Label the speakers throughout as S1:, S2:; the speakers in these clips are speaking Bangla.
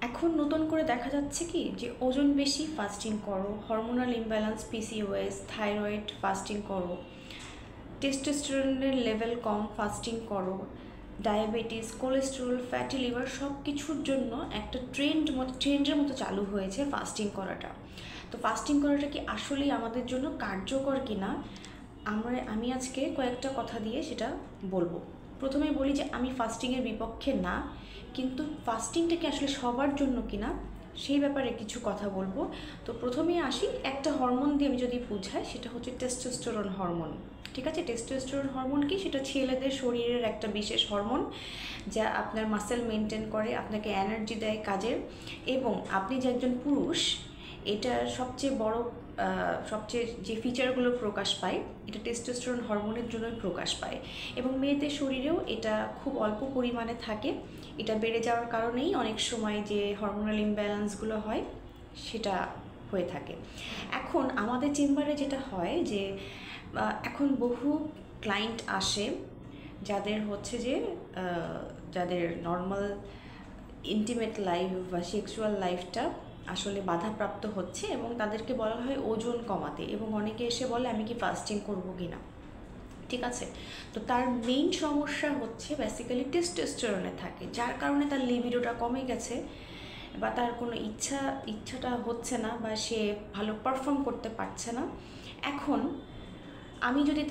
S1: এখন নতুন করে দেখা যাচ্ছে কি যে ওজন বেশি ফাস্টিং করো, hormonal imbalance PCOS thyroid fasting করো, টেস্টোস্টেরনের লেভেল কম ফাস্টিং করো, ডায়াবেটিস কোলেস্টেরল ফ্যাটি লিভার সব কিছুর জন্য একটা ট্রেন্ডের মতো চালু হয়েছে ফাস্টিং করাটা। তো ফাস্টিং করাটা কি আসলেই আমাদের জন্য কার্যকর কিনা আমি আজকে কয়েকটা কথা দিয়ে সেটা বলবো। প্রথমে বলি যে আমি ফাস্টিংয়ের বিপক্ষে না, কিন্তু ফাস্টিংটা কি আসলে সবার জন্য কিনা সেই ব্যাপারে কিছু কথা বলবো। তো প্রথমেই আসি, একটা হরমোন দিয়ে আমি যদি বোঝাই সেটা হচ্ছে টেস্টোস্টেরন হরমোন। ঠিক আছে, টেস্টোস্টেরন হরমোন কি, সেটা ছেলেদের শরীরের একটা বিশেষ হরমোন যা আপনার মাসেল মেনটেন করে, আপনাকে এনার্জি দেয় কাজের, এবং আপনি যে একজন পুরুষ এটার সবচেয়ে যে ফিচারগুলো প্রকাশ পায় এটা টেস্টোস্টেরন হরমোনের জন্যই প্রকাশ পায়। এবং মেয়েদের শরীরেও এটা খুব অল্প পরিমাণে থাকে। এটা বেড়ে যাওয়ার কারণেই অনেক সময় যে হরমোনাল ইমব্যালেন্সগুলো হয় সেটা হয়ে থাকে। এখন আমাদের চেম্বারে যেটা হয় যে এখন বহু ক্লায়েন্ট আসে যাদের হচ্ছে যে যাদের নর্মাল ইন্টিমেট লাইফ বা সেক্সুয়াল লাইফটা আসলে বাধাপ্রাপ্ত হচ্ছে এবং তাদেরকে বলা হয় ওজন কমাতে, এবং অনেকে এসে বলে আমি কি ফাস্টিং করবো কি না। ঠিক আছে, তো তার মেইন সমস্যা হচ্ছে বেসিক্যালি টেস্টোস্টেরনে থাকে, যার কারণে তার লিবিডোটা কমে গেছে বা তার কোনো ইচ্ছাটা হচ্ছে না বা সে ভালো পারফর্ম করতে পারছে না। এখন আমি যদি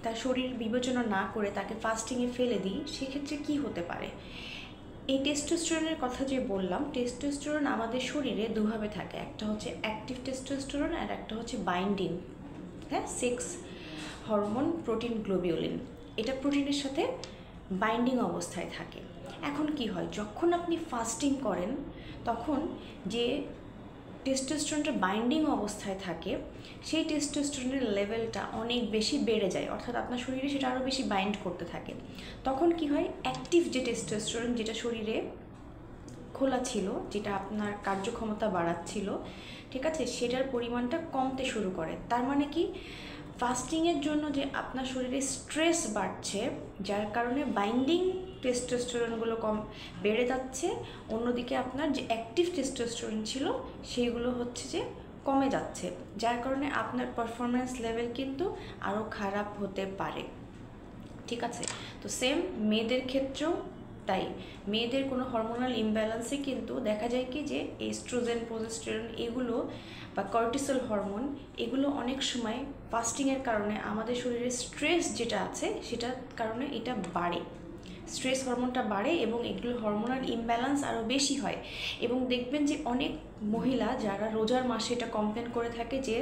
S1: তার শরীর বিবেচনা না করে তাকে ফাস্টিংয়ে ফেলে দিই, সেক্ষেত্রে কি হতে পারে। এই টেস্টোস্টেরনের কথা যে বললাম, টেস্টোস্টেরন আমাদের শরীরে দুভাবে থাকে, একটা হচ্ছে অ্যাক্টিভ টেস্টোস্টেরন আর একটা হচ্ছে বাইন্ডিং, হ্যাঁ, সেক্স হরমোন প্রোটিন গ্লোবিউলিন। এটা প্রোটিনের সাথে বাইন্ডিং অবস্থায় থাকে। এখন কি হয়, যখন আপনি ফাস্টিং করেন তখন যে টেস্টোস্টেরনটা বাইন্ডিং অবস্থায় থাকে সেই টেস্টোস্টেরনের লেভেলটা অনেক বেশি বেড়ে যায়, অর্থাৎ আপনার শরীরে সেটা আরও বেশি বাইন্ড করতে থাকে। তখন কি হয়, অ্যাক্টিভ যে টেস্টোস্টেরন যেটা শরীরে খোলা ছিল, যেটা আপনার কার্যক্ষমতা বাড়াচ্ছিল, ঠিক আছে, সেটার পরিমাণটা কমতে শুরু করে। তার মানে কি, ফাস্টিংয়ের জন্য যে আপনার শরীরে স্ট্রেস বাড়ছে, যার কারণে বাইন্ডিং টেস্টোস্টেরনগুলো বেড়ে যাচ্ছে, অন্যদিকে আপনার যে অ্যাক্টিভ টেস্টোস্টেরন ছিল সেইগুলো হচ্ছে যে কমে যাচ্ছে, যার কারণে আপনার পারফরমেন্স লেভেল কিন্তু আরও খারাপ হতে পারে। ঠিক আছে, তো সেম মেয়েদের ক্ষেত্রেও তাই। মেয়েদের কোনো হরমোনাল ইমব্যালেন্সে কিন্তু দেখা যায় কি যে এস্ট্রোজেন প্রজেস্টেরন এগুলো বা কর্টিসল হরমোন এগুলো অনেক সময় ফাস্টিংয়ের কারণে আমাদের শরীরে স্ট্রেস যেটা আছে সেটার কারণে এটা বাড়ে, স্ট্রেস হরমোনটা বাড়ে এবং এগুলো হরমোনাল ইমব্যালেন্স আরও বেশি হয়। এবং দেখবেন যে অনেক মহিলা যারা রোজার মাসে এটা কমপ্লেন করে থাকে যে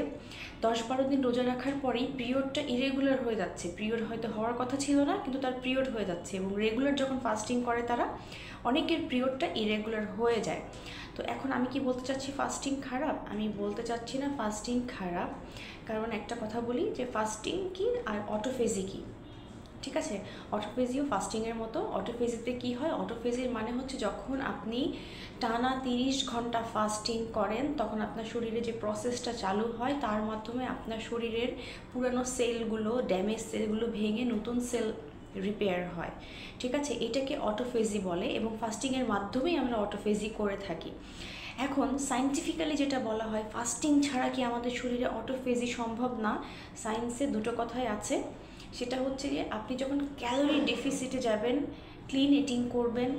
S1: 10-12 দিন রোজা রাখার পরেই পিরিয়ডটা ইরেগুলার হয়ে যাচ্ছে, পিরিয়ড হয়তো হওয়ার কথা ছিল না কিন্তু তার পিরিয়ড হয়ে যাচ্ছে, এবং রেগুলার যখন ফাস্টিং করে তারা অনেকের পিরিয়ডটা ইরেগুলার হয়ে যায়। তো এখন আমি কি বলতে চাচ্ছি, ফাস্টিং খারাপ? আমি বলতে চাচ্ছি না ফাস্টিং খারাপ, কারণ একটা কথা বলি যে ফাস্টিং কি আর অটোফেজি কি। ঠিক আছে, অটোফেজিও ফাস্টিংয়ের মতো। অটোফেজিতে কি হয়, অটোফেজির মানে হচ্ছে যখন আপনি টানা 30 ঘন্টা ফাস্টিং করেন তখন আপনার শরীরে যে প্রসেসটা চালু হয় তার মাধ্যমে আপনার শরীরের পুরানো সেলগুলো, ড্যামেজ সেলগুলো ভেঙে নতুন সেল রিপেয়ার হয়। ঠিক আছে, এটাকে অটোফেজি বলে এবং ফাস্টিংয়ের মাধ্যমেই আমরা অটোফেজি করে থাকি। এখন সায়েন্টিফিক্যালি যেটা বলা হয়, ফাস্টিং ছাড়া কি আমাদের শরীরে অটোফেজি সম্ভব না, সায়েন্সে দুটো কথাই আছে। সেটা হচ্ছে যে আপনি যখন ক্যালোরি ডেফিসিটে যাবেন, ক্লিন ইটিং করবেন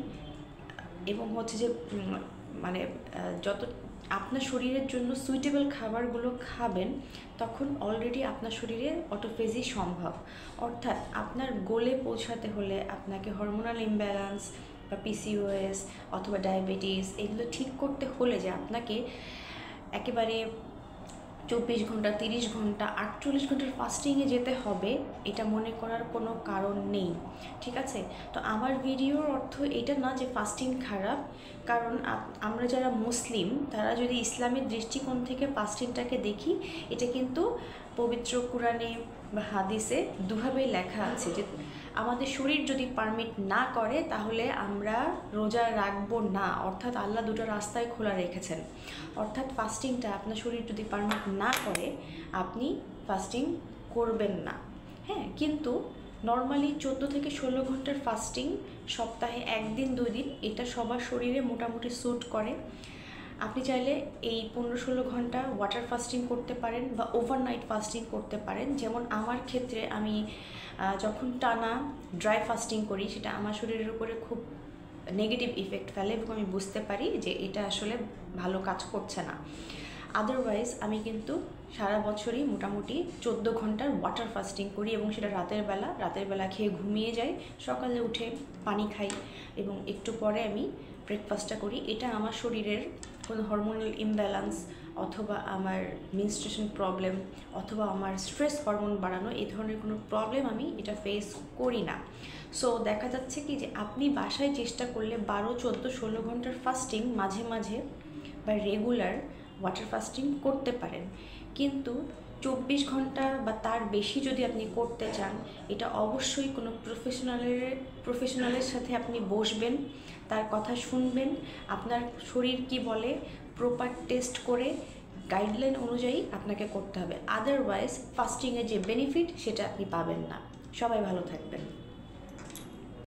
S1: এবং হচ্ছে যে মানে যত আপনার শরীরের জন্য সুইটেবল খাবারগুলো খাবেন, তখন অলরেডি আপনার শরীরে অটোফেজি সম্ভব। অর্থাৎ আপনার গোলে পৌঁছাতে হলে আপনাকে হরমোনাল ইমব্যালেন্স বা পিসিওএস অথবা ডায়াবেটিস এগুলো ঠিক করতে হলে যে আপনাকে একেবারে 24 ঘন্টা, 30 ঘন্টা, 48 ঘন্টার ফাস্টিংয়ে যেতে হবে, এটা মনে করার কোনো কারণ নেই। ঠিক আছে, তো আমার ভিডিওর অর্থ এটা না যে ফাস্টিং খারাপ, কারণ আমরা যারা মুসলিম তারা যদি ইসলামের দৃষ্টিকোণ থেকে ফাস্টিংটাকে দেখি, এটা কিন্তু পবিত্র কুরআনে বা হাদিসে দুভাবেই লেখা আছে যে আমাদের শরীর যদি পারমিট না করে তাহলে আমরা রোজা রাখবো না, অর্থাৎ আল্লাহ দুটো রাস্তায় খোলা রেখেছেন। অর্থাৎ ফাস্টিংটা আপনার শরীর যদি পারমিট না করে আপনি ফাস্টিং করবেন না। হ্যাঁ, কিন্তু নর্মালি 14 থেকে 16 ঘন্টার ফাস্টিং সপ্তাহে 1 দিন 2 দিন এটা সবার শরীরে মোটামুটি স্যুট করে। আপনি চাইলে এই 15-16 ঘন্টা ওয়াটার ফাস্টিং করতে পারেন বা ওভারনাইট ফাস্টিং করতে পারেন। যেমন আমার ক্ষেত্রে আমি যখন টানা ড্রাই ফাস্টিং করি সেটা আমার শরীরের উপরে খুব নেগেটিভ ইফেক্ট ফেলে এবং আমি বুঝতে পারি যে এটা আসলে ভালো কাজ করছে না। আদারওয়াইজ আমি কিন্তু সারা বছরই মোটামুটি 14 ঘন্টার ওয়াটার ফাস্টিং করি এবং সেটা রাতের বেলা খেয়ে ঘুমিয়ে যাই, সকালে উঠে পানি খাই এবং একটু পরে আমি ব্রেকফাস্টটা করি। এটা আমার শরীরের কোনো হরমোনাল ইমব্যালেন্স অথবা আমার মেনস্ট্রুয়েশন প্রবলেম অথবা আমার স্ট্রেস হরমোন বাড়ানো এই ধরনের কোনো প্রবলেম আমি এটা ফেস করি না। সো দেখা যাচ্ছে কি যে আপনি বাসায় চেষ্টা করলে 12, 14, 16 ঘন্টার ফাস্টিং মাঝে মাঝে বা রেগুলার ওয়াটার ফাস্টিং করতে পারেন, কিন্তু 24 ঘন্টা বা তার বেশি যদি আপনি করতে চান এটা অবশ্যই কোনো প্রফেশনালের সাথে আপনি বসবেন, তার কথা শুনবেন, আপনার শরীর কি বলে প্রপার টেস্ট করে গাইডলাইন অনুযায়ী আপনাকে করতে হবে। আদারওয়াইজ ফাস্টিংয়ের যে বেনিফিট সেটা আপনি পাবেন না। সবাই ভালো থাকবেন।